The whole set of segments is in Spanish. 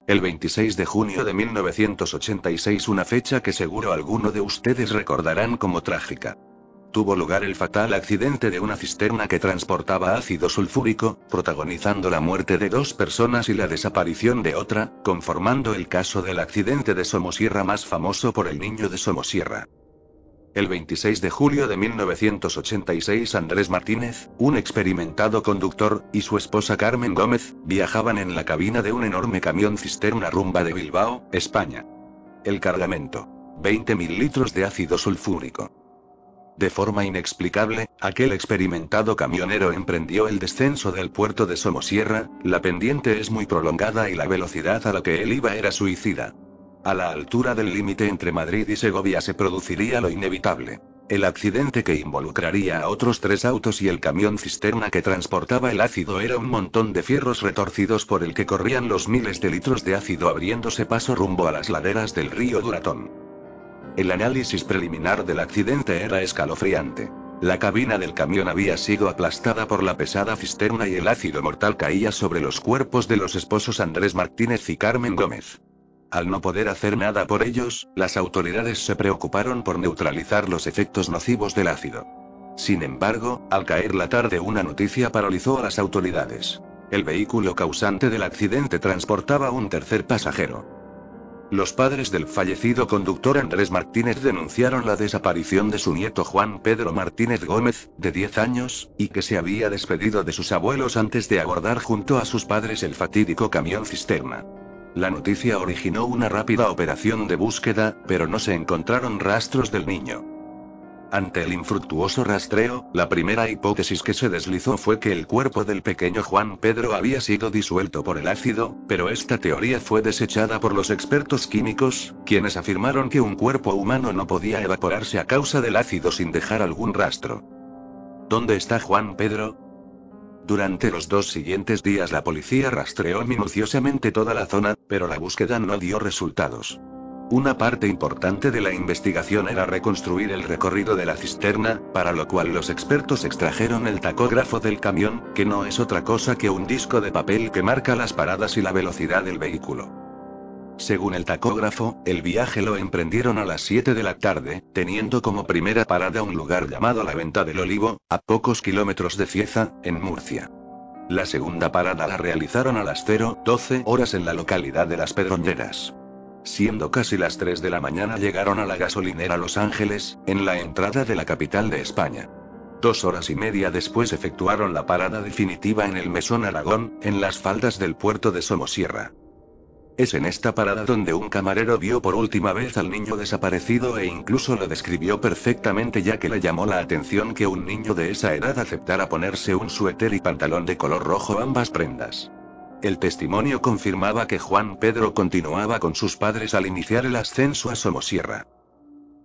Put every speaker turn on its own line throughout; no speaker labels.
El 26 de junio de 1986, una fecha que seguro alguno de ustedes recordarán como trágica. Tuvo lugar el fatal accidente de una cisterna que transportaba ácido sulfúrico, protagonizando la muerte de 2 personas y la desaparición de otra, conformando el caso del accidente de Somosierra más famoso por el niño de Somosierra. El 26 de julio de 1986, Andrés Martínez, un experimentado conductor, y su esposa Carmen Gómez, viajaban en la cabina de un enorme camión cisterna rumba de Bilbao, España. El cargamento: 20.000 litros de ácido sulfúrico. De forma inexplicable, aquel experimentado camionero emprendió el descenso del puerto de Somosierra. La pendiente es muy prolongada y la velocidad a la que él iba era suicida. A la altura del límite entre Madrid y Segovia se produciría lo inevitable: el accidente que involucraría a otros 3 autos, y el camión cisterna que transportaba el ácido era un montón de fierros retorcidos por el que corrían los miles de litros de ácido abriéndose paso rumbo a las laderas del río Duratón. El análisis preliminar del accidente era escalofriante. La cabina del camión había sido aplastada por la pesada cisterna y el ácido mortal caía sobre los cuerpos de los esposos Andrés Martínez y Carmen Gómez. Al no poder hacer nada por ellos, las autoridades se preocuparon por neutralizar los efectos nocivos del ácido. Sin embargo, al caer la tarde, una noticia paralizó a las autoridades. El vehículo causante del accidente transportaba un tercer pasajero. Los padres del fallecido conductor Andrés Martínez denunciaron la desaparición de su nieto Juan Pedro Martínez Gómez, de 10 años, y que se había despedido de sus abuelos antes de abordar junto a sus padres el fatídico camión cisterna. La noticia originó una rápida operación de búsqueda, pero no se encontraron rastros del niño. Ante el infructuoso rastreo, la primera hipótesis que se deslizó fue que el cuerpo del pequeño Juan Pedro había sido disuelto por el ácido, pero esta teoría fue desechada por los expertos químicos, quienes afirmaron que un cuerpo humano no podía evaporarse a causa del ácido sin dejar algún rastro. ¿Dónde está Juan Pedro? Durante los 2 siguientes días la policía rastreó minuciosamente toda la zona, pero la búsqueda no dio resultados. Una parte importante de la investigación era reconstruir el recorrido de la cisterna, para lo cual los expertos extrajeron el tacógrafo del camión, que no es otra cosa que un disco de papel que marca las paradas y la velocidad del vehículo. Según el tacógrafo, el viaje lo emprendieron a las 7 de la tarde, teniendo como primera parada un lugar llamado La Venta del Olivo, a pocos kilómetros de Cieza, en Murcia. La segunda parada la realizaron a las 0:12 horas en la localidad de Las Pedroñeras. Siendo casi las 3 de la mañana llegaron a la gasolinera Los Ángeles, en la entrada de la capital de España. 2 horas y media después efectuaron la parada definitiva en el Mesón Aragón, en las faldas del puerto de Somosierra. Es en esta parada donde un camarero vio por última vez al niño desaparecido e incluso lo describió perfectamente, ya que le llamó la atención que un niño de esa edad aceptara ponerse un suéter y pantalón de color rojo, ambas prendas. El testimonio confirmaba que Juan Pedro continuaba con sus padres al iniciar el ascenso a Somosierra.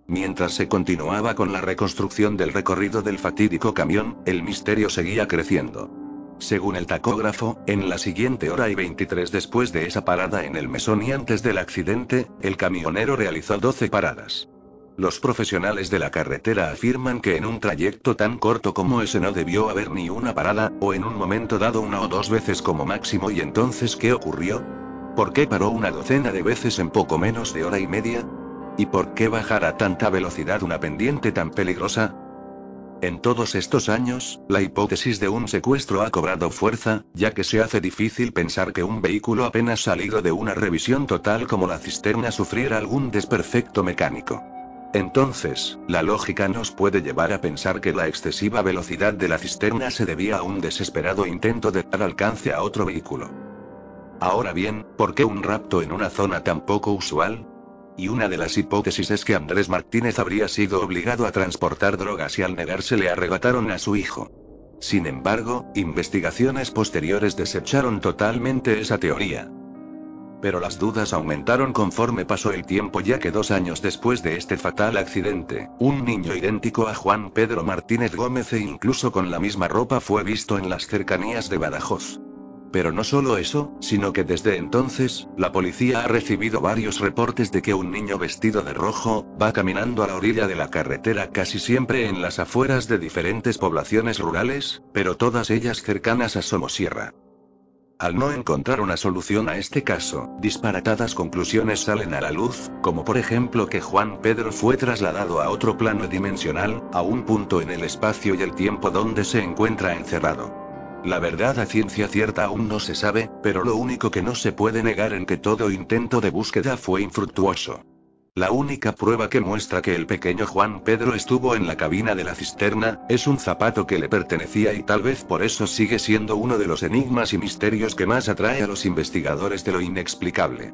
Mientras se continuaba con la reconstrucción del recorrido del fatídico camión, el misterio seguía creciendo. Según el tacógrafo, en la siguiente hora y 23 después de esa parada en el Mesón y antes del accidente, el camionero realizó 12 paradas. Los profesionales de la carretera afirman que en un trayecto tan corto como ese no debió haber ni una parada, o en un momento dado 1 o 2 veces como máximo. ¿Y entonces qué ocurrió? ¿Por qué paró una docena de veces en poco menos de hora y media? ¿Y por qué bajar a tanta velocidad una pendiente tan peligrosa? En todos estos años, la hipótesis de un secuestro ha cobrado fuerza, ya que se hace difícil pensar que un vehículo apenas salido de una revisión total como la cisterna sufriera algún desperfecto mecánico. Entonces, la lógica nos puede llevar a pensar que la excesiva velocidad de la cisterna se debía a un desesperado intento de dar alcance a otro vehículo. Ahora bien, ¿por qué un rapto en una zona tan poco usual? Y una de las hipótesis es que Andrés Martínez habría sido obligado a transportar drogas y al negarse le arrebataron a su hijo. Sin embargo, investigaciones posteriores desecharon totalmente esa teoría. Pero las dudas aumentaron conforme pasó el tiempo, ya que 2 años después de este fatal accidente, un niño idéntico a Juan Pedro Martínez Gómez e incluso con la misma ropa fue visto en las cercanías de Badajoz. Pero no solo eso, sino que desde entonces, la policía ha recibido varios reportes de que un niño vestido de rojo va caminando a la orilla de la carretera, casi siempre en las afueras de diferentes poblaciones rurales, pero todas ellas cercanas a Somosierra. Al no encontrar una solución a este caso, disparatadas conclusiones salen a la luz, como por ejemplo que Juan Pedro fue trasladado a otro plano dimensional, a un punto en el espacio y el tiempo donde se encuentra encerrado. La verdad a ciencia cierta aún no se sabe, pero lo único que no se puede negar es que todo intento de búsqueda fue infructuoso. La única prueba que muestra que el pequeño Juan Pedro estuvo en la cabina de la cisterna, es un zapato que le pertenecía y tal vez por eso sigue siendo uno de los enigmas y misterios que más atrae a los investigadores de lo inexplicable.